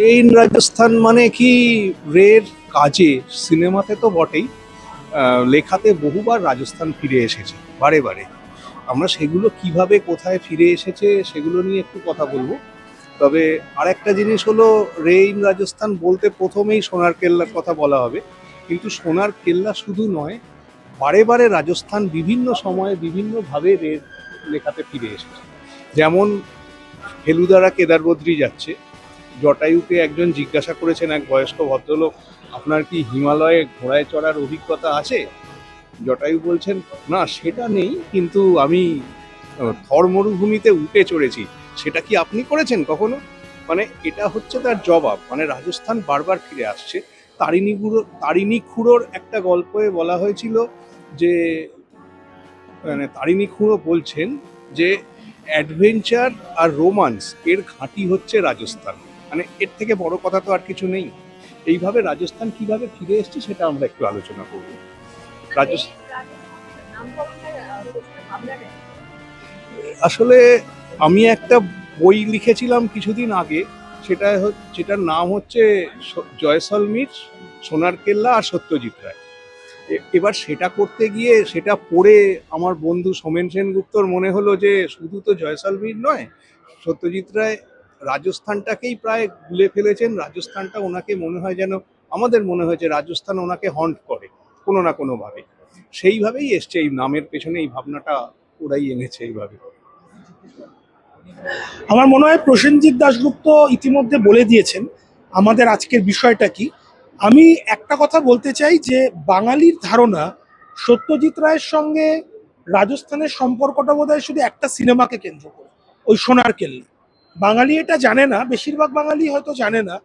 এই রাজস্থান মানে কি রের কাজে সিনেমাতে তো বটেই, লেখাতে বহুবার রাজস্থান ফিরে এসেছে বারে বারে। আমরা সেগুলো কিভাবে কোথায় ফিরে এসেছে সেগুলো নিয়ে একটু কথা বলবো। তবে আরেকটা জিনিস হলো, রে ইন রাজস্থান বলতে প্রথমেই সোনার কেল্লার কথা বলা হবে, কিন্তু সোনার কেল্লা শুধু নয়, বারে বারে রাজস্থান বিভিন্ন সময়ে বিভিন্নভাবে রের লেখাতে ফিরে এসেছে। যেমন ফেলুদারা কেদার বদ্রী যাচ্ছে, জটায়ুকে একজন জিজ্ঞাসা করেছেন, এক বয়স্ক ভদ্রলোক, আপনার কি হিমালয়ে ঘোড়ায় চড়ার অভিজ্ঞতা আছে? জটায়ু বলছেন, না সেটা নেই, কিন্তু আমি থর মরুভূমিতে উঠে চড়েছি। সেটা কি আপনি করেছেন কখনো? মানে এটা হচ্ছে তার জবাব। মানে রাজস্থান বারবার ফিরে আসছে। তারিণী খুড়োর একটা গল্পে বলা হয়েছিল যে, মানে তারিণী খুড়ো বলছেন যে অ্যাডভেঞ্চার আর রোমান্স এর ঘাঁটি হচ্ছে রাজস্থান। মানে এর থেকে বড় কথা তো আর কিছু নেই। এইভাবে রাজস্থান কিভাবে ফিরে এসছে সেটা আমরা একটু আলোচনা করব। রাজস্থান আসলে, আমি একটা বই লিখেছিলাম কিছুদিন আগে, যেটার নাম হচ্ছে জয়সলমীর, সোনার কেল্লা আর সত্যজিৎ রায়। এবার সেটা করতে গিয়ে সেটা পড়ে আমার বন্ধু সোমেন সেনগুপ্তর মনে হলো যে শুধু তো জয়সলমীর নয়, সত্যজিৎ রায় রাজস্থানটাকেই প্রায় ভুলে ফেলেছেন। রাজস্থানটা ওনাকে মনে হয় যেন, আমাদের মনে হয় যে রাজস্থান ওনাকে হন্ট করে কোনো না কোনোভাবে। সেইভাবেই এসছে এই নামের পেছনে, এই ভাবনাটা ওরাই এনেছে এইভাবে। আমার মনে হয় প্রসেনজিৎ দাশগুপ্ত ইতিমধ্যে বলে দিয়েছেন আমাদের আজকের বিষয়টা কি। আমি একটা কথা বলতে চাই যে বাঙালির ধারণা সত্যজিৎ রায়ের সঙ্গে রাজস্থানের সম্পর্কটা বোধহয় শুধু একটা সিনেমাকে কেন্দ্র করে, ওই সোনার কেল্লা। বাঙালি এটা জানে না, বেশিরভাগ বাঙালি হয়তো জানে না,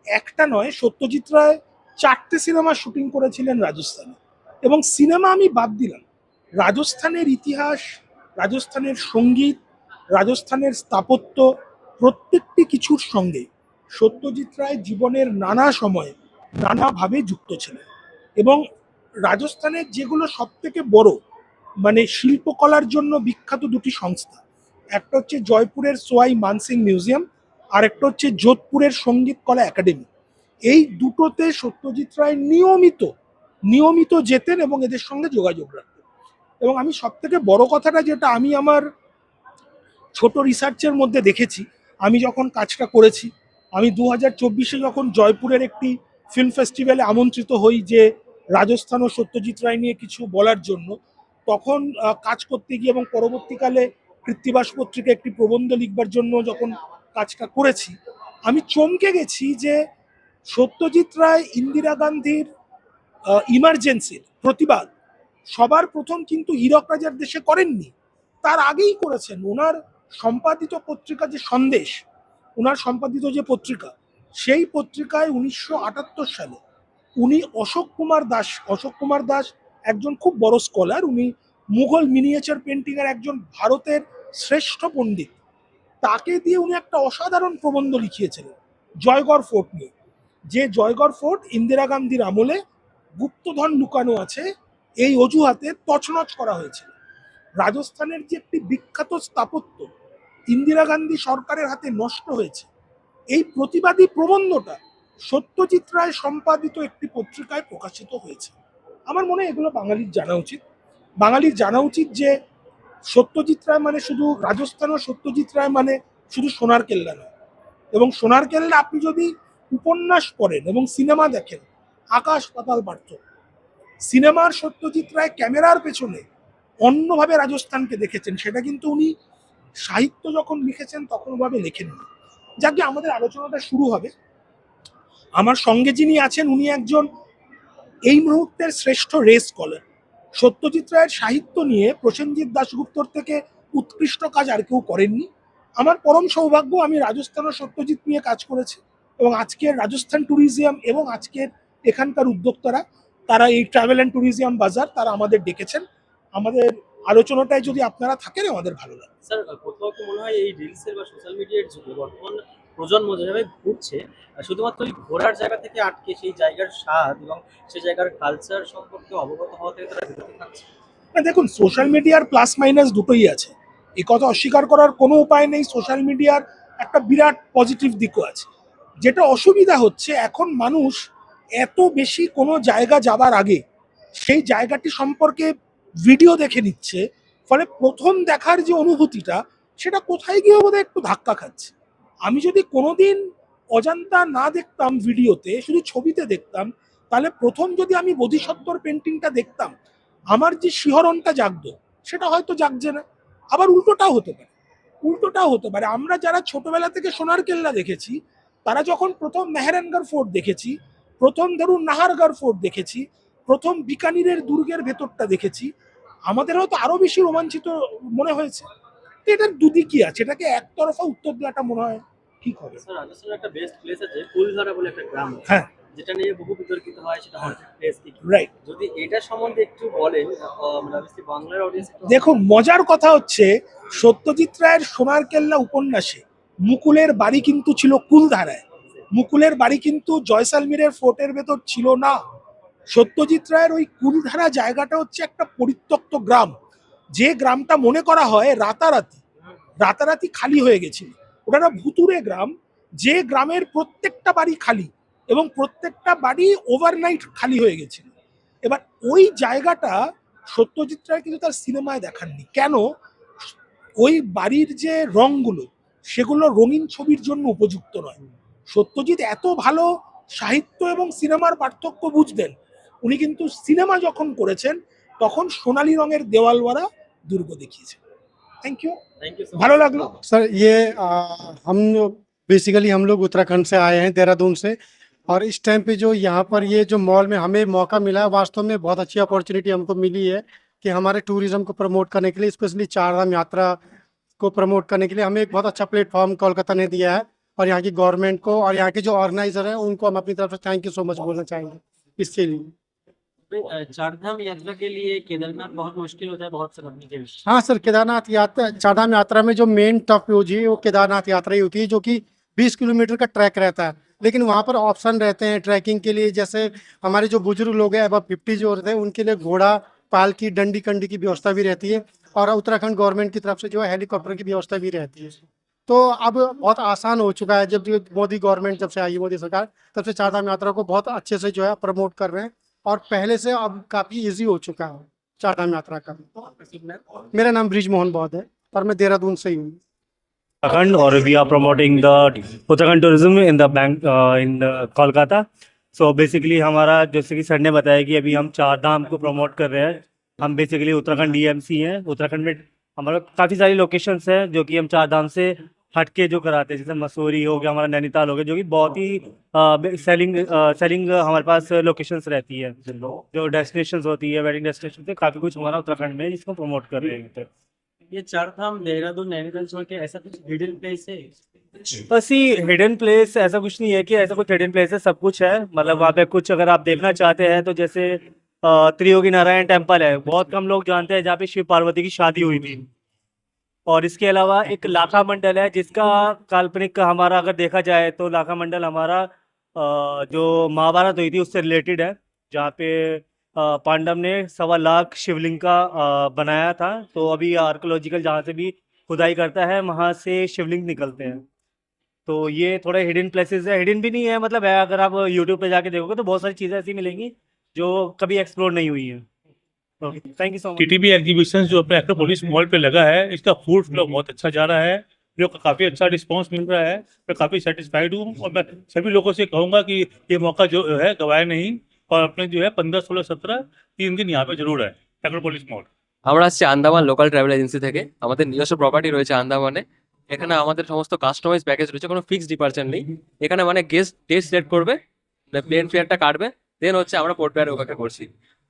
একটা নয়, সত্যজিৎ রায় 4টে সিনেমা শুটিং করেছিলেন রাজস্থানে। এবং সিনেমা আমি বাদ দিলাম, রাজস্থানের ইতিহাস, রাজস্থানের সঙ্গীত, রাজস্থানের স্থাপত্য, প্রত্যেকটি কিছুর সঙ্গে সত্যজিৎ রায় জীবনের নানা সময়ে নানাভাবে যুক্ত ছিলেন। এবং রাজস্থানের যেগুলো সব থেকে বড় মানে শিল্পকলার জন্য বিখ্যাত দুটি সংস্থা, একটা হচ্ছে জয়পুরের সোয়াই মানসিং মিউজিয়াম, আর একটা হচ্ছে যোধপুরের সঙ্গীত কলা একাডেমি। এই দুটোতে সত্যজিৎ রায় নিয়মিত নিয়মিত যেতেন এবং এদের সঙ্গে যোগাযোগ রাখতেন। এবং আমি সব থেকে বড় কথাটা যেটা আমি আমার ছোট রিসার্চের মধ্যে দেখেছি, আমি যখন কাজটা করেছি, আমি 2024-এ যখন জয়পুরের একটি ফিল্ম ফেস্টিভ্যালে আমন্ত্রিত হই যে রাজস্থান ও সত্যজিৎ রায় নিয়ে কিছু বলার জন্য, তখন কাজ করতে গিয়ে এবং পরবর্তীকালে কৃত্তিবাস পত্রিকা একটি প্রবন্ধ লিখবার জন্য যখন কাজটা করেছি, আমি চমকে গেছি যে সত্যজিৎ রায় ইন্দিরা গান্ধীর ইমার্জেন্সির প্রতিবাদ সবার প্রথম কিন্তু হীরক রাজার দেশে করেননি, তার আগেই করেছেন। ওনার সম্পাদিত পত্রিকা যে সন্দেশ, ওনার সম্পাদিত যে পত্রিকা, সেই পত্রিকায় 1978 সালে উনি অশোক কুমার দাস একজন খুব বড় স্কলার, উনি মুঘল মিনিয়েচার পেন্টিং এর একজন ভারতের শ্রেষ্ঠ পণ্ডিত, তাকে দিয়ে উনি একটা অসাধারণ প্রবন্ধ লিখিয়েছিলেন জয়গড় ফোর্ট নিয়ে। যে জয়গড় ফোর্ট ইন্দিরা গান্ধীর আমলে গুপ্তধন লুকানো আছে এই অজুহাতে তছনছ করা হয়েছিল। রাজস্থানের যে একটি বিখ্যাত স্থাপত্য ইন্দিরা গান্ধী সরকারের হাতে নষ্ট হয়েছে, এই প্রতিবাদী প্রবন্ধটা সত্যজিৎ রায় সম্পাদিত একটি পত্রিকায় প্রকাশিত হয়েছে। আমার মনে হয় এগুলো বাঙালির জানা উচিত। বাঙালির জানা উচিত যে সত্যজিৎ রায় মানে শুধু রাজস্থান, ও সত্যজিৎ রায় মানে শুধু সোনার কেল্লা নয়। এবং সোনার কেল্লা আপনি যদি উপন্যাস পড়েন এবং সিনেমা দেখেন, আকাশ পাতাল পার্থক্য। সিনেমার সত্যজিৎ রায় ক্যামেরার পেছনে অন্যভাবে রাজস্থানকে দেখেছেন, সেটা কিন্তু উনি সাহিত্য যখন লিখেছেন তখন ওভাবে লেখেননি। যাকে আমাদের আলোচনাটা শুরু হবে, আমার সঙ্গে যিনি আছেন উনি একজন এই মুহূর্তের শ্রেষ্ঠ রেস স্কলার। সত্যজিৎ রায়ের সাহিত্য নিয়ে প্রসেনজিৎ দাশগুপ্তর থেকে উৎকৃষ্ট কাজ আর কেউ করেননি। আমার পরম সৌভাগ্য, আমি রাজস্থান ও সত্যজিৎ নিয়ে কাজ করেছি এবং আজকের রাজস্থান ট্যুরিজম এবং আজকের এখানকার উদ্যোক্তারা, তারা এই ট্রাভেল অ্যান্ড ট্যুরিজম বাজার, তারা আমাদের ডেকেছেন। আমাদের আলোচনাটায় যদি আপনারা থাকেন আমাদের ভালো লাগে। স্যার, কোথাও কি মনে হয় এই রিলসের বা সোশ্যাল মিডিয়ার যুগে বর্তমান প্রজন্ম যেভাবে ঘুরছে, শুধুমাত্র ওই ঘোরার জায়গা থেকে আটকে সেই জায়গার স্বাদ এবং সেই জায়গার কালচার সম্পর্কে অবগত হওয়া থেকে তারা বিরত থাকছে? না, দেখুন, সোশ্যাল মিডিয়ার প্লাস মাইনাস দুটোই আছে, এই কথা অস্বীকার করার কোনো উপায় নেই। সোশ্যাল মিডিয়ার একটা বিরাট পজিটিভ দিকও আছে। যেটা অসুবিধা হচ্ছে এখন মানুষ এত বেশি কোনো জায়গা যাবার আগে সেই জায়গাটি সম্পর্কে ভিডিও দেখে নিচ্ছে, ফলে প্রথম দেখার যে অনুভূতিটা সেটা কোথায় গিয়ে বোধহয় একটু ধাক্কা খাচ্ছে। আমি যদি কোনোদিন অজান্তা না দেখতাম ভিডিওতে, শুধু ছবিতে দেখতাম, তাহলে প্রথম যদি আমি বোধিসত্ত্বর পেন্টিংটা দেখতাম আমার যে শিহরণটা জাগতো সেটা হয়তো জাগছে না। আবার উল্টোটাও হতে পারে আমরা যারা ছোটবেলা থেকে সোনার কেল্লা দেখেছি, তারা যখন প্রথম মেহেরানগড় ফোর্ট দেখেছি, প্রথম ধরুন নাহারগড় ফোর্ট দেখেছি, প্রথম বিকানিরের দুর্গের ভেতরটা দেখেছি, আমাদের হয়তো আরো বেশি রোমাঞ্চিত মনে হয়েছে। তো এটার দুদিকই আছে, এটাকে একতরফা উত্তর দেওয়াটা মনে হয় ঠিক হবে। স্যার রাজস্থানের একটা বেস্ট প্লেস আছে ফুলধারা বলে একটা গ্রাম আছে, হ্যাঁ, যেটা নিয়ে বহু বিতর্কিত হয়, সেটা হন্টেড প্লেস কি? রাইট। যদি এটা সম্বন্ধে একটু বলেন, মানে obviously বাংলার অডিয়েন্স দেখুন, মজার কথা হচ্ছে সত্যজিৎ রায়ের সোনার কেল্লা উপন্যাসে মুকুলের বাড়ি কিন্তু ছিল কুলধারায়। মুকুলের বাড়ি কিন্তু জয়সালমীরের ফোর্টের ভেতর ছিল না। সত্যজিৎ রায়ের ওই কুলধারা জায়গাটা হচ্ছে একটা পরিত্যক্ত গ্রাম, যে গ্রামটা মনে করা হয় রাতারাতি খালি হয়ে গেছিল। ওটা একটা ভুতুড়ে গ্রাম, যে গ্রামের প্রত্যেকটা বাড়ি খালি এবং প্রত্যেকটা বাড়ি ওভারনাইট খালি হয়ে গেছিল। এবার ওই জায়গাটা সত্যজিৎ রায় কিন্তু তার সিনেমায় দেখাননি। কেন? ওই বাড়ির যে রংগুলো সেগুলো রঙিন ছবির জন্য উপযুক্ত নয়। সত্যজিৎ এত ভালো সাহিত্য এবং সিনেমার পার্থক্য বুঝতেন, উনি কিন্তু সিনেমা যখন করেছেন তখন সোনালী রঙের দেওয়ালওয়ালা দুর্গ দেখিয়েছেন। থ্যাংক ইউ, থ্যাংক ইউ ভালো লাগলো। सर ये हम बेसिकली हम लोग उत्तराखंड से आए हैं, देहरादून से। और इस टाइम पे जो यहाँ पर ये जो मॉल में हमें मौका मिला है, वास्तव में बहुत अच्छी अपॉर्चुनिटी हमको मिली है कि हमारे टूरिज्म को प्रमोट करने के लिए, स्पेशली चारधाम यात्रा को प्रमोट करने के लिए हमें एक बहुत अच्छा प्लेटफॉर्म कोलकाता ने दिया है। और यहाँ की गवर्नमेंट को और यहाँ के जो ऑर्गेनाइजर हैं उनको हम अपनी तरफ से थैंक यू सो मच बोलना चाहेंगे इसके लिए। चारधाम यात्रा के लिए केदारनाथ बहुत मुश्किल होता है बहुत से करने के लिए। हाँ सर, केदारनाथ यात्रा, चारधाम यात्रा में जो मेन टॉप यूज है वो केदारनाथ यात्रा ही होती है, जो कि 20 किलोमीटर का ट्रैक रहता है। लेकिन वहाँ पर ऑप्शन रहते हैं ट्रैकिंग के लिए, जैसे हमारे जो बुजुर्ग लोग हैं अब 50 जो रहते हैं उनके लिए घोड़ा, पालकी, डंडी कंडी की व्यवस्था भी रहती है। और उत्तराखंड गवर्नमेंट की तरफ से जो है हेलीकॉप्टर की व्यवस्था भी रहती है। तो अब बहुत आसान हो चुका है, जब मोदी गवर्नमेंट जब से आई है, मोदी सरकार, तब से चारधाम यात्रा को बहुत अच्छे से जो है प्रमोट कर रहे हैं। और पहले से अब काफ़ी इजी हो चुका है चारधाम यात्रा का। मेरा नाम ब्रिज मोहन बौद्ध है और मैं देहरादून से ही हूँ। Uttarakhand, or we are promoting the Uttarakhand tourism in the Kolkata. So basically हमारा जैसे कि सर ने बताया कि अभी हम चारधाम को प्रमोट कर रहे हैं। हम बेसिकली उत्तराखंड डीएमसी हैं। उत्तराखंड में हमारा काफ़ी सारी लोकेशंस हैं जो कि हम चारधाम से हटके जो कराते हैं, जैसे मसूरी हो गया, हमारा नैनीताल हो गया, जो कि बहुत ही सेलिंग हमारे पास लोकेशंस रहती है, जो डेस्टिनेशंस होती है, वेडिंग डेस्टिनेशन से काफ़ी कुछ हमारा उत्तराखंड में जिसको प्रमोट कर रहे हैं। ये चारधाम देहरादून नैनीताल छोड़ के ऐसा कुछ हिडन प्लेस है? बस ही हिडन प्लेस ऐसा कुछ नहीं है कि ऐसा कुछ हिडन प्लेस है, सब कुछ है। मतलब वहाँ पे कुछ अगर आप देखना चाहते हैं तो जैसे त्रियोगी नारायण टेम्पल है, बहुत कम लोग जानते हैं, जहाँ पे शिव पार्वती की शादी हुई थी। और इसके अलावा एक लाखा मंडल है, जिसका काल्पनिक हमारा अगर देखा जाए तो लाखा मंडल हमारा जो महाभारत हुई थी उससे रिलेटेड है, जहाँ पे पांडव ने 1.25 लाख शिवलिंग का बनाया था। तो अभी आर्कोलॉजिकल जहाँ से भी खुदाई करता है वहाँ से शिवलिंग निकलते हैं। तो ये थोड़े हिडन प्लेसेस है, हिडन भी नहीं है, मतलब है, अगर आप यूट्यूब पे जाके देखोगे तो बहुत सारी चीज़ें ऐसी मिलेंगी जो कभी एक्सप्लोर नहीं हुई है। Okay, thank you so much. TTB exhibition जो अपने एक्रोपोलिस मॉल पे लगा है, इसका फूड फ्लो बहुत अच्छा जा रहा है, जो काफ़ी अच्छा रिस्पांस मिल रहा है। मैं काफ़ी सेटिस्फाइड हूँ और मैं सभी लोगों से कहूँगा कि ये मौका जो है गवाए नहीं, और अपने जो है 15, 16, 17 3 दिन यहाँ पे जरूर है एक्रोपोलिस मॉल। আমরা আসছি আন্দামান লোকাল ট্রাভেল এজেন্সি থেকে। আমাদের নিজস্ব প্রপার্টি রয়েছে আন্দামানে। এখানে আমাদের সমস্ত কাস্টমাইজ প্যাকেজ রয়েছে, কোনো ফিক্সড ডিপার্চার নেই। এখানে মানে গেস্ট ডেট সিলেক্ট করবে, প্লেন ফেয়ারটা কাটবে, দেন হচ্ছে আমরা পোর্ট পেয়ারে অপেক্ষা করছি।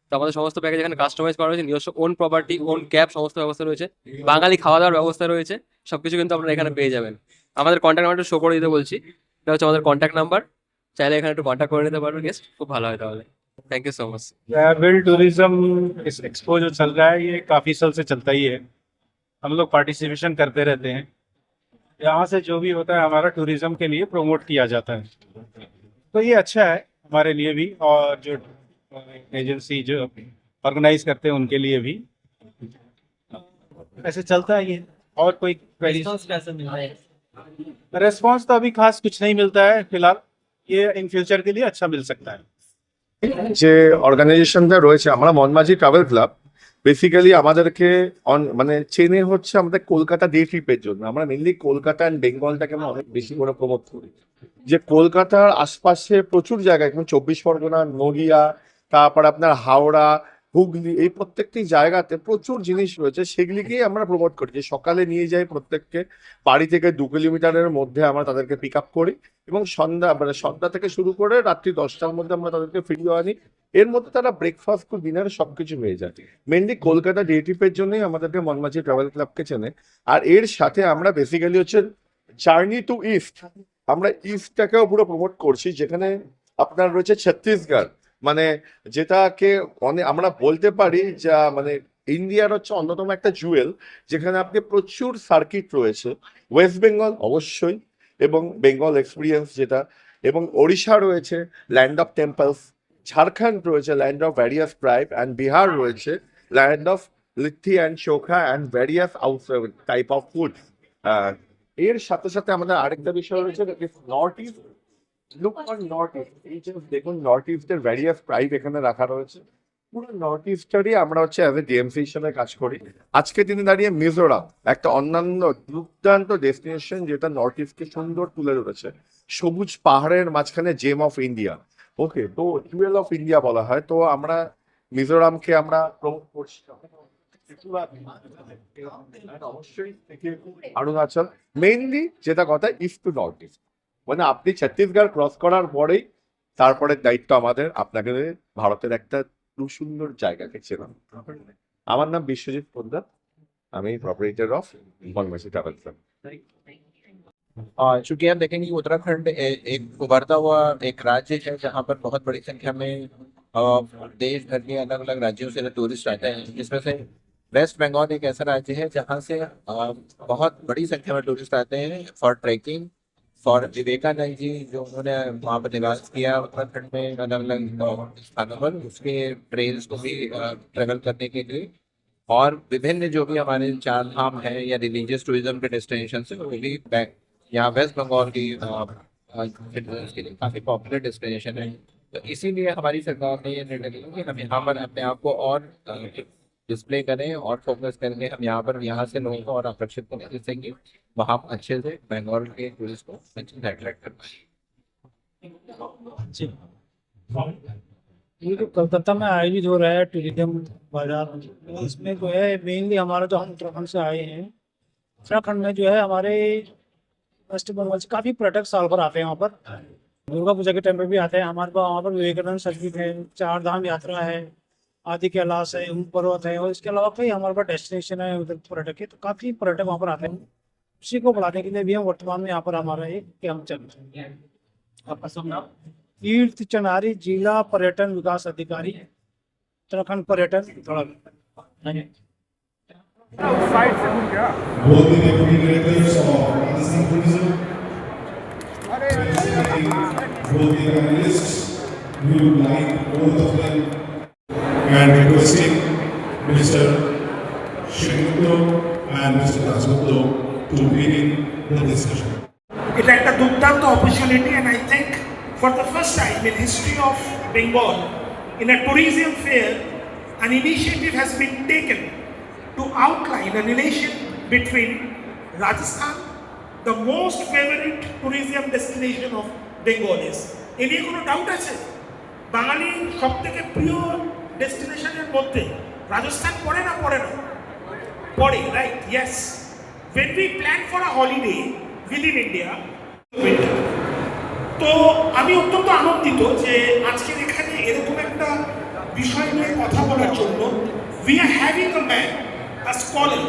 তো আমাদের সমস্ত প্যাকেজ এখানে কাস্টমাইজ করা রয়েছে, নিজস্ব ওন প্রপার্টি, ওন ক্যাব, সমস্ত ব্যবস্থা রয়েছে, বাঙালি খাওয়া দাওয়ার ব্যবস্থা রয়েছে, সবকিছু কিন্তু আপনারা এখানে পেয়ে যাবেন। আমাদের কন্ট্যাক্ট নাম্বারটা শো করে দিতে বলছি, এটা হচ্ছে আমাদের কন্ট্যাক্ট নাম্বার, চাইলে এখানে একটু কন্ট্যাক্ট করে নিতে পারবে গেস্ট, খুব ভালো হয় তাহলে। Thank you so much. Travel tourism इस एक्सपो जो चल रहा है ये काफ़ी साल से चलता ही है, हम लोग पार्टिसिपेशन करते रहते हैं। यहाँ से जो भी होता है हमारा टूरिज्म के लिए प्रमोट किया जाता है, तो ये अच्छा है हमारे लिए भी, और जो एजेंसी जो ऑर्गेनाइज करते हैं उनके लिए भी ऐसे चलता है ये। और कोई queries? रिस्पांस कैसे मिल रहा है? रेस्पॉन्स तो अभी खास कुछ नहीं मिलता है फिलहाल, ये इन फ्यूचर के लिए अच्छा मिल सकता है। যে অর্গানাইজেশনটা রয়েছে আমরা মনমাঝি ট্রাভেল ক্লাব, বেসিক্যালি আমাদেরকে মানে চেনে হচ্ছে আমাদের কলকাতা ডে ট্রিপের জন্য। আমরা মেনলি কলকাতা অ্যান্ড বেঙ্গলটাকে আমরা অনেক বেশি করে প্রমোট করি। যে কলকাতার আশপাশে প্রচুর জায়গা, এখন 24 পরগনা, নদিয়া, তারপর আপনার হাওড়া, হুগলি, এই প্রত্যেকটি জায়গাতে প্রচুর জিনিস রয়েছে, সেগুলিকেই আমরা প্রমোট করি। যে সকালে নিয়ে যাই প্রত্যেককে, বাড়ি থেকে 2 কিলোমিটারের মধ্যে আমরা তাদেরকে পিক আপ করি এবং সন্ধ্যা থেকে শুরু করে রাত্রি 10টার মধ্যে আমরা তাদেরকে ফিরিয়ে আনি। এর মধ্যে তারা ব্রেকফাস্ট টু ডিনার সবকিছু হয়ে যায়। মেনলি কলকাতা ডে ট্রিপের জন্যই আমাদেরকে মনমাঝি ট্রাভেল ক্লাবকে চেনে। আর এর সাথে আমরা বেসিক্যালি হচ্ছে জার্নি টু ইস্ট, আমরা ইস্টটাকেও পুরো প্রমোট করছি, যেখানে আপনার রয়েছে ছত্তিশগড়, মানে যেটাকে আমরা বলতে পারি যা মানে ইন্ডিয়ার হচ্ছে অন্যতম একটা জুয়েল, যেখানে আপনি প্রচুর সার্কিট রয়েছে। ওয়েস্ট বেঙ্গল অবশ্যই, এবং বেঙ্গল এক্সপিরিয়েন্স যেটা, এবং ওড়িশা রয়েছে ল্যান্ড অফ টেম্পলস, ঝাড়খণ্ড রয়েছে land of various tribe, and Bihar রয়েছে ল্যান্ড অফ লিট্টি অ্যান্ড চোখা and various type of food. এর সাথে সাথে আমাদের আরেকটা বিষয় রয়েছে north east. Look on north east, এই যে দেখুন নর্থ ইস্টের ভ্যারিয়াস ট্রাইব এখানে রাখা রয়েছে। পুরো নর্থ ইস্টারই আমরা হচ্ছে অ্যাজ এ ডিএমসি হিসেবে কাজ করি। আজকে দিনে দাঁড়িয়ে মিজোরাম একটা অন্যান্য দুর্দান্ত ডেস্টিনেশন, যেটা নর্থ ইস্টকে সুন্দর তুলে ধরেছে। সবুজ পাহাড়ের মাঝখানে জেম অফ ইন্ডিয়া, ওকে, তো জুয়েল অফ ইন্ডিয়া বলা হয়। তো আমরা মিজোরামকে আমরা প্রমোট করছি, অবশ্যই অরুণাচল, মেইনলি যেটা কথা ইস্ট টু নর্থ ইস্ট, মানে আপনি ছত্তিশগড় ক্রস করার পরেই তারপরে দায়িত্ব আমাদের আপনাকে ভারতের একটা খুব সুন্দর জায়গাকে চেনানো। আমার নাম বিশ্বজিৎ পোদ্দার, আমি প্রপারেটর অফ মনমাঝি ট্রাভেল ক্লাব। चूंकि आप देखेंगे कि उत्तराखंड एक उभरता हुआ एक राज्य है जहाँ पर बहुत बड़ी संख्या में देश भर के अलग अलग राज्यों से टूरिस्ट आते हैं, जिसमें से वेस्ट बंगाल एक ऐसा राज्य है जहाँ से बहुत बड़ी संख्या में टूरिस्ट आते हैं for trekking, for Vivekananda ji जो उन्होंने वहाँ पर निवास किया उत्तराखंड में अलग अलग स्थानों पर, उसके ट्रेल्स को भी ट्रेवल करने के लिए, और विभिन्न जो भी हमारे 4 धाम है या रिलीजियस टूरिज्म के डेस्टिनेशन है, वो भी यहाँ वेस्ट बंगाल की सिटीजन्स के लिए काफ़ी पॉपुलर डेस्टिनेशन है। तो इसीलिए हमारी सरकार ने ये निर्णय लिया कि हम यहाँ पर अपने आप को और डिस्प्ले करें और फोकस करके हम यहाँ से लोगों को और आकर्षित करें, जिससे कि वहाँ अच्छे से बंगाल के टूरिस्ट को अच्छे से अट्रैक्ट कर पाए। ये जो कलकत्ता में आयोजित हो रहा है टूरिज्म बाजार, इसमें जो है मेनली हमारा जो हम उत्तराखंड से आए हैं, उत्तराखंड में जो है हमारे वेस्ट बंगाल से काफ़ी पर्यटक साल भर आते हैं वहाँ पर। दुर्गा पूजा के टाइम पर भी आते हैं। हमारे पास वहाँ पर विवेकानंद सर्किट है, 4 धाम यात्रा है, आदि कैलाश है, ऊंट पर्वत है, और इसके अलावा कई हमारे पास डेस्टिनेशन है उधर पर्यटक के, तो काफ़ी पर्यटक वहाँ पर आते हैं। उसी को बढ़ाने के लिए भी हम वर्तमान में यहाँ पर हमारा एक कैंप चल रहा है। आपका सब नाम? तीर्थ चनारी, जिला पर्यटन विकास अधिकारी, उत्तराखंड पर्यटन थोड़ा। And requesting Mr. Shengupto and Mr. Dasgupto to begin the discussion. এটা একটা দুর্দান্ত opportunity, and I think for the first time in history of Bengal, in a tourism fair, an initiative has been taken to outline a relation between Rajasthan, the most favorite tourism destination of Bengalis. এ নিয়ে কোনো doubt আছে? বাঙালির সব থেকে প্রিয় ডেস্টিনেশনের মধ্যে রাজস্থান পড়ে না পড়ে, right? Yes. when we plan for a holiday within India, তো আমি অত্যন্ত আনন্দিত যে আজকের এখানে এরকম একটা বিষয় নিয়ে কথা বলার জন্য we are having a man, a scholar